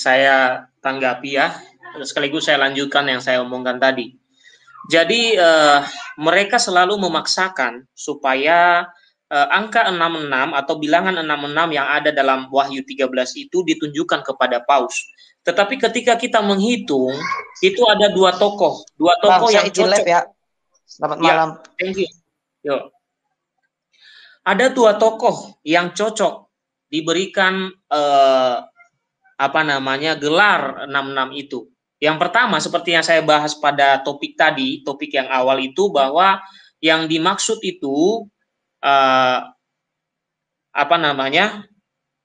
saya tanggapi ya, sekaligus saya lanjutkan yang saya omongkan tadi. Jadi mereka selalu memaksakan supaya angka 66 atau bilangan 66 yang ada dalam Wahyu 13 itu ditunjukkan kepada Paus. Tetapi ketika kita menghitung, itu ada dua tokoh yang cocok. Ya. Selamat malam. Thank you. Yo. Ada dua tokoh yang cocok diberikan gelar 66 itu. Yang pertama, seperti yang saya bahas pada topik tadi, topik yang awal itu, bahwa yang dimaksud itu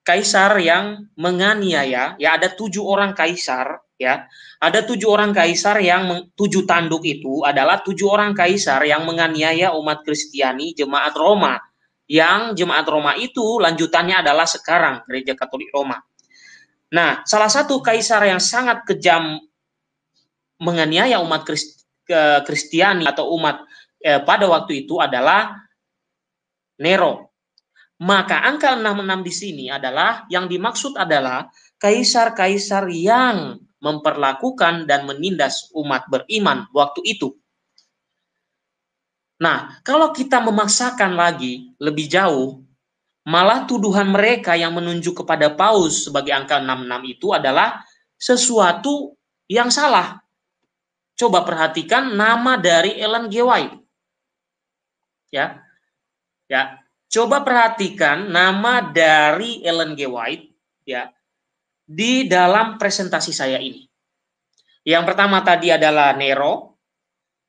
kaisar yang menganiaya, ya ada 7 orang kaisar, ya ada 7 orang kaisar yang 7 tanduk itu adalah 7 orang kaisar yang menganiaya umat Kristiani, jemaat Roma, yang jemaat Roma itu lanjutannya adalah sekarang Gereja Katolik Roma. Nah, salah satu kaisar yang sangat kejam menganiaya umat Kristiani atau umat pada waktu itu adalah Nero. Maka angka 66 di sini adalah yang dimaksud adalah kaisar-kaisar yang memperlakukan dan menindas umat beriman waktu itu. Nah, kalau kita memaksakan lagi lebih jauh, malah tuduhan mereka yang menunjuk kepada Paus sebagai angka 66 itu adalah sesuatu yang salah. Coba perhatikan nama dari Ellen G. White. Ya. Coba perhatikan nama dari Ellen G. White ya di dalam presentasi saya ini. Yang pertama tadi adalah Nero.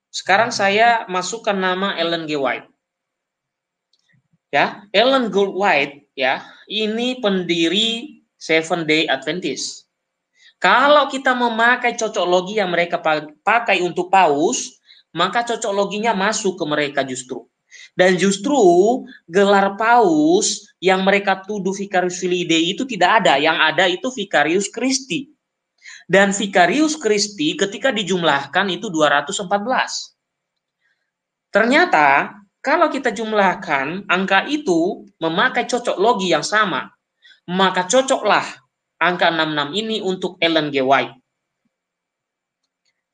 Sekarang saya masukkan nama Ellen G. White. Ya, Ellen G. White ya, ini pendiri Seventh Day Adventist. Kalau kita memakai cocoklogi yang mereka pakai untuk Paus, maka cocokloginya masuk ke mereka justru. Dan justru gelar Paus yang mereka tuduh Vicarius Filii Dei itu tidak ada. Yang ada itu Vicarius Christi. Dan Vicarius Christi ketika dijumlahkan itu 214. Ternyata kalau kita jumlahkan angka itu memakai cocoklogi yang sama, maka cocoklah angka 66 ini untuk Ellen G. White.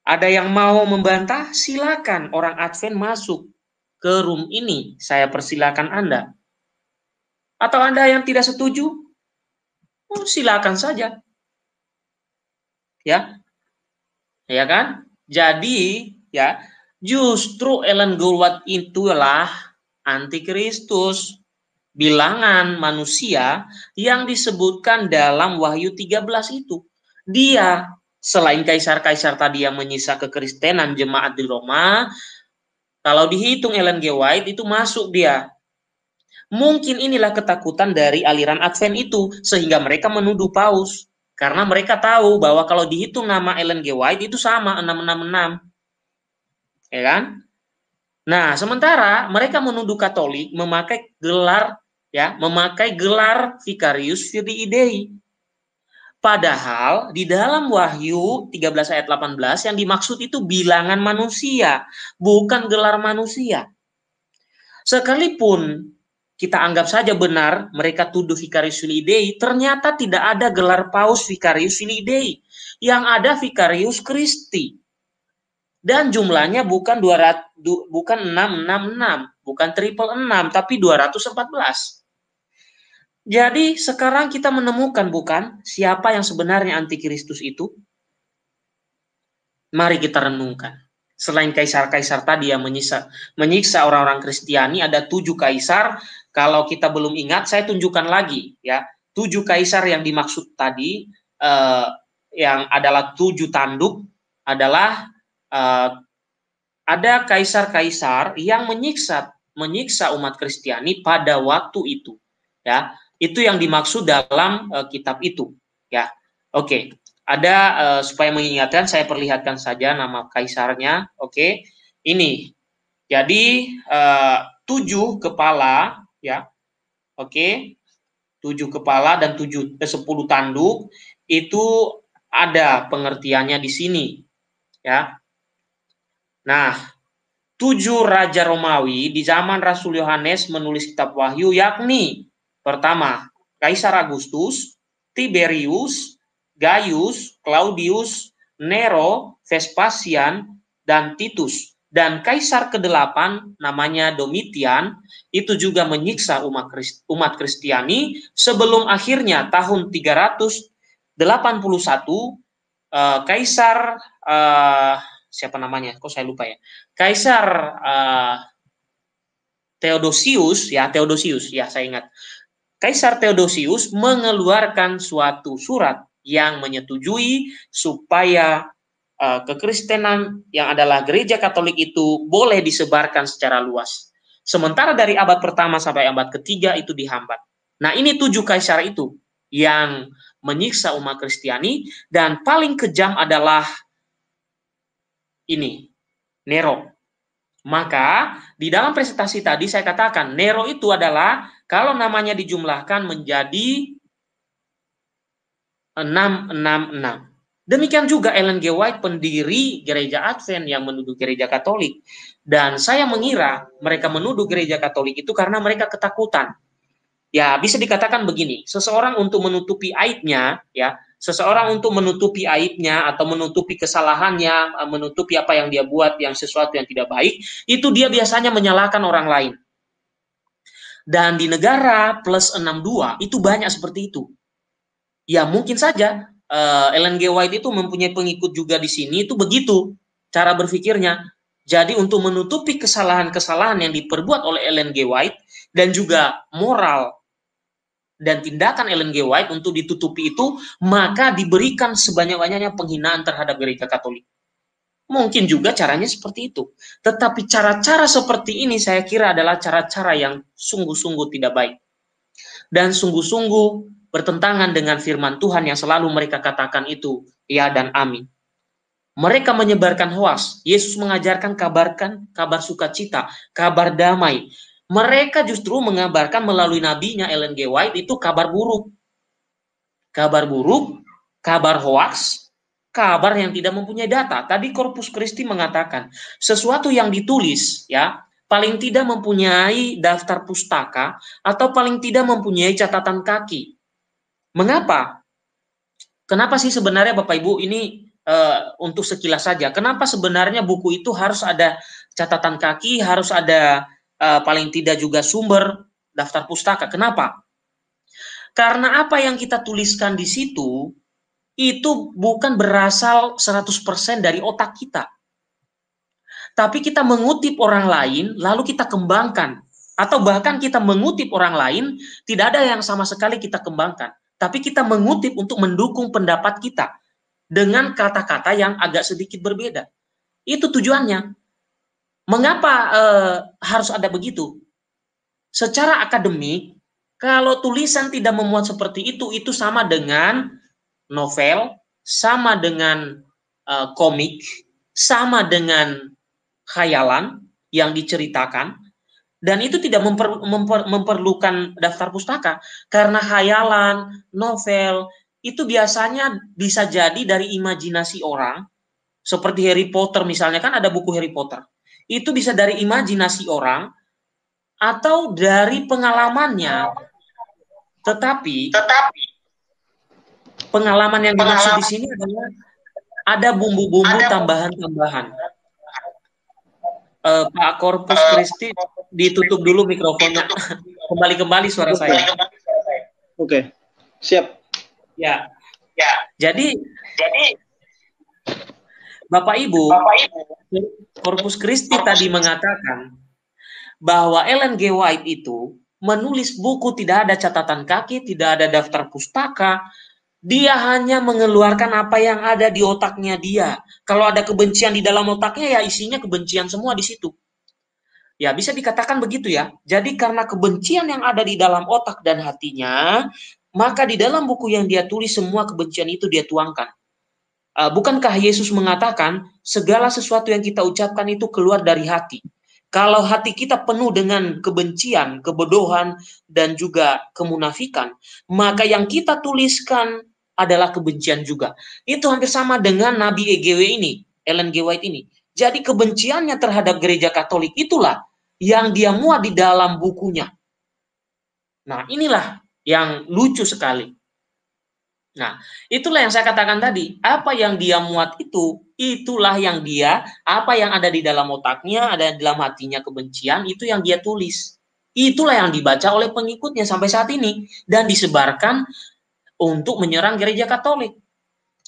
Ada yang mau membantah? Silakan orang Advent masuk ke room ini. Saya persilakan Anda. Atau Anda yang tidak setuju? Silakan saja. Ya. Ya kan? Jadi, ya, justru Ellen G. White itulah antikristus. Bilangan manusia yang disebutkan dalam Wahyu 13 itu. Dia, selain kaisar-kaisar tadi yang menyisa kekristenan jemaat di Roma, kalau dihitung Ellen G. White itu masuk dia. Mungkin inilah ketakutan dari aliran Advent itu, sehingga mereka menuduh Paus. Karena mereka tahu bahwa kalau dihitung nama Ellen G. White itu sama, 666. Ya kan? Nah, sementara mereka menuduh Katolik memakai gelar Vicarius Filii Dei. Padahal di dalam Wahyu 13 ayat 18 yang dimaksud itu bilangan manusia, bukan gelar manusia. Sekalipun kita anggap saja benar mereka tuduh Vicarius Filii Dei, ternyata tidak ada gelar Paus Vicarius Filii Dei. Yang ada Vicarius Christi. Dan jumlahnya bukan 666, bukan 666, tapi 214. Jadi sekarang kita menemukan bukan siapa yang sebenarnya antikristus itu? Mari kita renungkan. Selain kaisar-kaisar tadi yang menyiksa orang-orang Kristiani, ada 7 kaisar. Kalau kita belum ingat, saya tunjukkan lagi ya. 7 kaisar yang dimaksud tadi yang adalah 7 tanduk adalah ada kaisar-kaisar yang menyiksa umat Kristiani pada waktu itu ya. Itu yang dimaksud dalam kitab itu ya. Oke. Ada supaya mengingatkan saya perlihatkan saja nama kaisarnya. Oke. Ini. Jadi 7 kepala ya. Oke. 7 kepala dan 10 tanduk itu ada pengertiannya di sini ya. Nah, 7 raja Romawi di zaman Rasul Yohanes menulis kitab Wahyu yakni pertama, Kaisar Agustus, Tiberius, Gaius, Claudius, Nero, Vespasian, dan Titus. Dan kaisar ke-8 namanya Domitian itu juga menyiksa umat Kristiani sebelum akhirnya tahun 381 kaisar siapa namanya? Kok saya lupa ya? Kaisar Theodosius, saya ingat. Kaisar Theodosius mengeluarkan suatu surat yang menyetujui supaya kekristenan yang adalah gereja Katolik itu boleh disebarkan secara luas. Sementara dari abad pertama sampai abad ketiga itu dihambat. Nah, ini 7 kaisar itu yang menyiksa umat Kristiani, dan paling kejam adalah ini, Nero. Maka di dalam presentasi tadi saya katakan Nero itu adalah kalau namanya dijumlahkan menjadi 666. Demikian juga Ellen G. White, pendiri gereja Advent yang menuduh gereja Katolik. Dan saya mengira mereka menuduh gereja Katolik itu karena mereka ketakutan. Ya, bisa dikatakan begini, seseorang untuk menutupi aibnya, ya, seseorang untuk menutupi aibnya atau menutupi kesalahannya, menutupi apa yang dia buat yang sesuatu yang tidak baik, itu dia biasanya menyalahkan orang lain. Dan di negara plus 62 itu banyak seperti itu. Ya, mungkin saja Ellen G. White itu mempunyai pengikut juga di sini, itu begitu cara berpikirnya. Jadi untuk menutupi kesalahan-kesalahan yang diperbuat oleh Ellen G. White dan juga moral dan tindakan Ellen G. White untuk ditutupi itu, maka diberikan sebanyak-banyaknya penghinaan terhadap gereja Katolik. Mungkin juga caranya seperti itu. Tetapi cara-cara seperti ini saya kira adalah cara-cara yang sungguh-sungguh tidak baik. Dan sungguh-sungguh bertentangan dengan firman Tuhan yang selalu mereka katakan itu, ya dan amin. Mereka menyebarkan hoaks. Yesus mengajarkan kabar sukacita, kabar damai. Mereka justru mengabarkan melalui nabinya Ellen G. White itu kabar buruk. Kabar buruk, kabar hoaks, kabar yang tidak mempunyai data. Tadi Corpus Christi mengatakan sesuatu yang ditulis, ya, paling tidak mempunyai daftar pustaka atau paling tidak mempunyai catatan kaki. Mengapa? Kenapa sih sebenarnya Bapak Ibu ini untuk sekilas saja? Kenapa sebenarnya buku itu harus ada catatan kaki, harus ada paling tidak juga sumber daftar pustaka? Kenapa? Karena apa yang kita tuliskan di situ itu bukan berasal 100% dari otak kita. Tapi kita mengutip orang lain lalu kita kembangkan, atau bahkan kita mengutip orang lain tidak ada yang sama sekali kita kembangkan. Tapi kita mengutip untuk mendukung pendapat kita dengan kata-kata yang agak sedikit berbeda. Itu tujuannya. Mengapa harus ada begitu? Secara akademik, kalau tulisan tidak memuat seperti itu sama dengan novel, sama dengan komik, sama dengan khayalan yang diceritakan. Dan itu tidak memerlukan daftar pustaka, karena khayalan, novel, itu biasanya bisa jadi dari imajinasi orang, seperti Harry Potter misalnya, kan ada buku Harry Potter. Itu bisa dari imajinasi orang, atau dari pengalamannya. Tetapi pengalaman yang dimaksud di sini adalah ada bumbu-bumbu tambahan-tambahan. Pak Corpus Christi, ditutup dulu mikrofonnya. Kembali suara saya. Oke, siap. Ya. Jadi Bapak Ibu, Corpus Christi tadi mengatakan bahwa Ellen G. White itu menulis buku tidak ada catatan kaki, tidak ada daftar pustaka. Dia hanya mengeluarkan apa yang ada di otaknya dia. Kalau ada kebencian di dalam otaknya, ya isinya kebencian semua di situ. Ya, bisa dikatakan begitu ya. Jadi karena kebencian yang ada di dalam otak dan hatinya, maka di dalam buku yang dia tulis semua kebencian itu dia tuangkan. Bukankah Yesus mengatakan segala sesuatu yang kita ucapkan itu keluar dari hati? Kalau hati kita penuh dengan kebencian, kebodohan, dan juga kemunafikan, maka yang kita tuliskan adalah kebencian juga. Itu hampir sama dengan Nabi EGW ini, Ellen G. White ini. Jadi kebenciannya terhadap gereja Katolik itulah yang dia muat di dalam bukunya. Nah, inilah yang lucu sekali. Nah, itulah yang saya katakan tadi. Apa yang dia muat itu, itulah yang dia, apa yang ada di dalam otaknya, ada di dalam hatinya kebencian, itu yang dia tulis. Itulah yang dibaca oleh pengikutnya sampai saat ini. Dan disebarkan untuk menyerang gereja Katolik.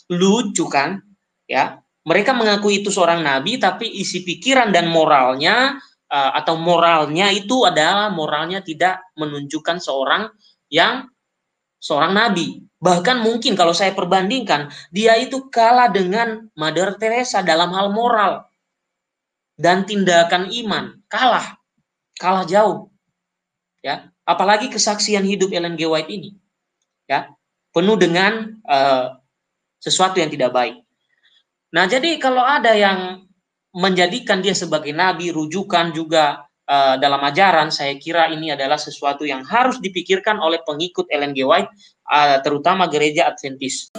Lucu kan? Ya, mereka mengaku itu seorang nabi, tapi isi pikiran dan moralnya, atau moralnya itu adalah moralnya tidak menunjukkan seorang nabi. Bahkan mungkin kalau saya perbandingkan, dia itu kalah dengan Mother Teresa dalam hal moral dan tindakan iman. Kalah jauh. Ya, apalagi kesaksian hidup Ellen G. White ini, ya, penuh dengan sesuatu yang tidak baik. Nah, jadi kalau ada yang menjadikan dia sebagai nabi, rujukan juga dalam ajaran, saya kira ini adalah sesuatu yang harus dipikirkan oleh pengikut Ellen G. White, terutama gereja Adventis.